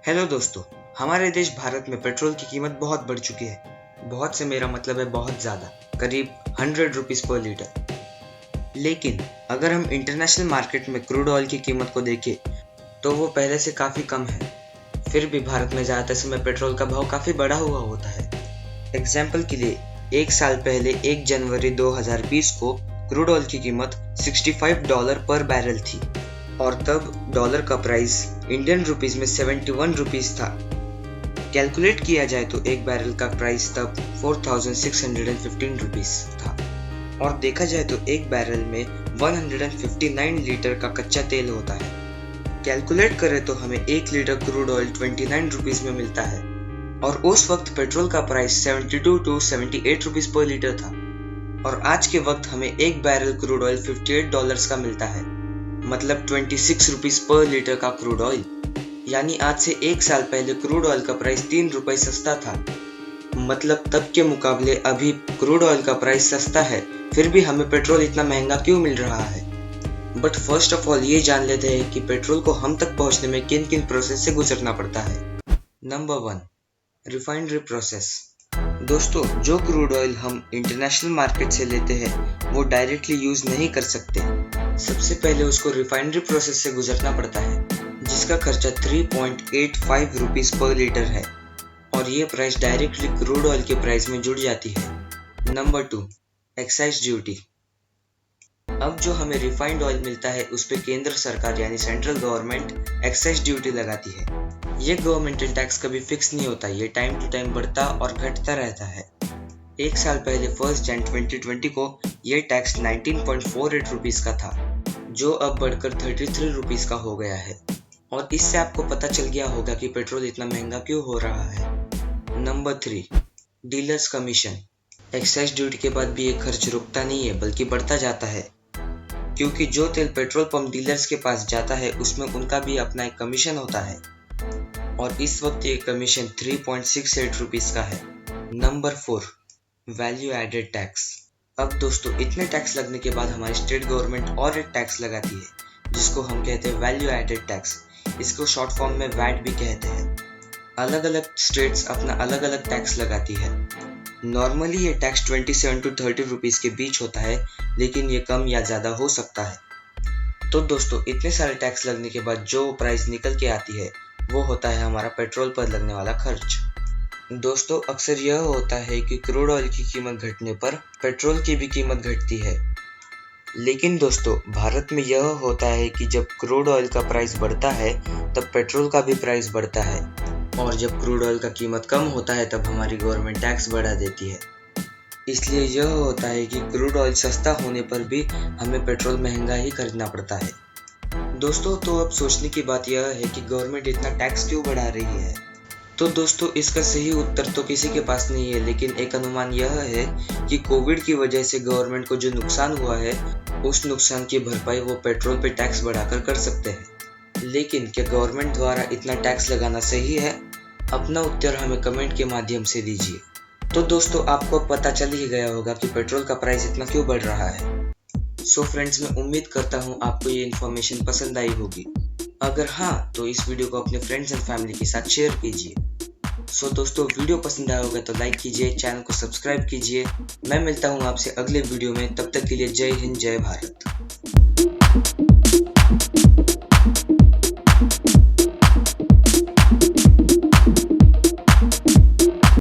Hello दोस्तों, हमारे देश भारत में पेट्रोल की कीमत बहुत बढ़ चुकी है। बहुत से मेरा मतलब है बहुत ज़्यादा, करीब 100 रुपीज़ पर लीटर। लेकिन अगर हम इंटरनेशनल मार्केट में क्रूड ऑयल की कीमत को देखें तो वो पहले से काफ़ी कम है। फिर भी भारत में ज़्यादातर समय पेट्रोल का भाव काफ़ी बढ़ा हुआ होता है। एग्जाम्पल के लिए, एक साल पहले 1 जनवरी 2020 को क्रूड ऑयल की कीमत $65 पर बैरल थी और तब डॉलर का प्राइस इंडियन रुपीस में 71 रुपीस था। कैलकुलेट किया जाए तो एक बैरल का प्राइस तब 4615 रुपीस था और देखा जाए तो एक बैरल में 159 लीटर का कच्चा तेल होता है। कैलकुलेट करें तो हमें 1 लीटर क्रूड ऑयल 29 रुपीस में मिलता है और उस वक्त पेट्रोल का प्राइस 72 to 78 रुपीस पर लीटर था और आज के वक्त हमें एक बैरल क्रूड ऑयल $58 का मिलता है, मतलब 26 रुपीस पर लीटर का क्रूड ऑयल। यानी आज से 1 साल पहले क्रूड ऑयल का प्राइस 3 रुपए सस्ता था। मतलब तब के मुकाबले अभी क्रूड ऑयल का प्राइस सस्ता है, फिर भी हमें पेट्रोल इतना महंगा क्यों मिल रहा है। बट फर्स्ट ऑफ ऑल ये जान लेते हैं कि पेट्रोल को हम तक पहुंचने में किन किन प्रोसेस से गुजरना पड़ता है। Number 1, refinery process. दोस्तों, जो क्रूड ऑयल हम इंटरनेशनल मार्केट से लेते हैं वो डायरेक्टली यूज नहीं कर सकते। सबसे पहले उसको रिफाइनरी प्रोसेस से गुजरना पड़ता है, जिसका खर्चा 3.85 रुपीस पर लीटर है और ये प्राइस डायरेक्टली क्रूड ऑयल के प्राइस में जुड़ जाती है। Number 2, excise duty. अब जो हमें रिफाइंड ऑयल मिलता है उस पे केंद्र सरकार यानी सेंट्रल गवर्नमेंट एक्साइज ड्यूटी लगाती है। ये गवर्नमेंटल टैक्स कभी फिक्स नहीं होता, ये टाइम टू टाइम बढ़ता और घटता रहता है। एक साल पहले 1 जनवरी 2020 को ये टैक्स 19.48 रुपीस का था, जो अब बढ़कर 33 रुपीस का हो गया है। और इससे आपको पता चल गया होगा कि पेट्रोल इतना महंगा क्यों हो रहा है। Number 3, dealers commission. Excise duty के बाद भी ये खर्च रुकता नहीं है बल्कि बढ़ता जाता है, क्योंकि जो तेल पेट्रोल पंप डीलर्स के पास जाता है उसमें उनका भी अपना एक कमीशन होता है और इस वक्त ये कमीशन 3.68 रुपीस का है। Number 4, value added tax. अब दोस्तों, इतने टैक्स लगने के बाद हमारी स्टेट गवर्नमेंट और एक टैक्स लगाती है जिसको हम कहते हैं वैल्यू एडेड टैक्स। इसको शॉर्ट फॉर्म में वैट भी कहते हैं। अलग अलग स्टेट्स अपना अलग अलग टैक्स लगाती है। नॉर्मली ये टैक्स 27 to 30 रुपीस के बीच होता है, लेकिन ये कम या ज़्यादा हो सकता है। तो दोस्तों, इतने सारे टैक्स लगने के बाद जो प्राइस निकल के आती है वो होता है हमारा पेट्रोल पर लगने वाला खर्च। दोस्तों, अक्सर यह होता है कि क्रूड ऑयल की कीमत घटने पर पेट्रोल की भी कीमत घटती है। लेकिन दोस्तों, भारत में यह होता है कि जब क्रूड ऑयल का प्राइस बढ़ता है तब पेट्रोल का भी प्राइस बढ़ता है और जब क्रूड ऑयल का कीमत कम होता है तब हमारी गवर्नमेंट टैक्स बढ़ा देती है। इसलिए यह होता है कि क्रूड ऑयल सस्ता होने पर भी हमें पेट्रोल महंगा ही खरीदना पड़ता है। दोस्तों, तो अब सोचने की बात यह है कि गवर्नमेंट इतना टैक्स क्यों बढ़ा रही है। तो दोस्तों, इसका सही उत्तर तो किसी के पास नहीं है, लेकिन एक अनुमान यह है कि कोविड की वजह से गवर्नमेंट को जो नुकसान हुआ है उस नुकसान की भरपाई वो पेट्रोल पे टैक्स बढ़ाकर कर सकते हैं। लेकिन क्या गवर्नमेंट द्वारा इतना टैक्स लगाना सही है? अपना उत्तर हमें कमेंट के माध्यम से दीजिए। तो दोस्तों, आपको पता चल ही गया होगा कि पेट्रोल का प्राइस इतना क्यों बढ़ रहा है। सो फ्रेंड्स, मैं उम्मीद करता हूँ आपको ये इन्फॉर्मेशन पसंद आई होगी। अगर हाँ, तो इस वीडियो को अपने फ्रेंड्स एंड फैमिली के साथ शेयर कीजिए। सो दोस्तों, वीडियो पसंद आया होगा तो लाइक कीजिए, चैनल को सब्सक्राइब कीजिए। मैं मिलता हूँ आपसे अगले वीडियो में, तब तक के लिए जय हिंद, जय भारत।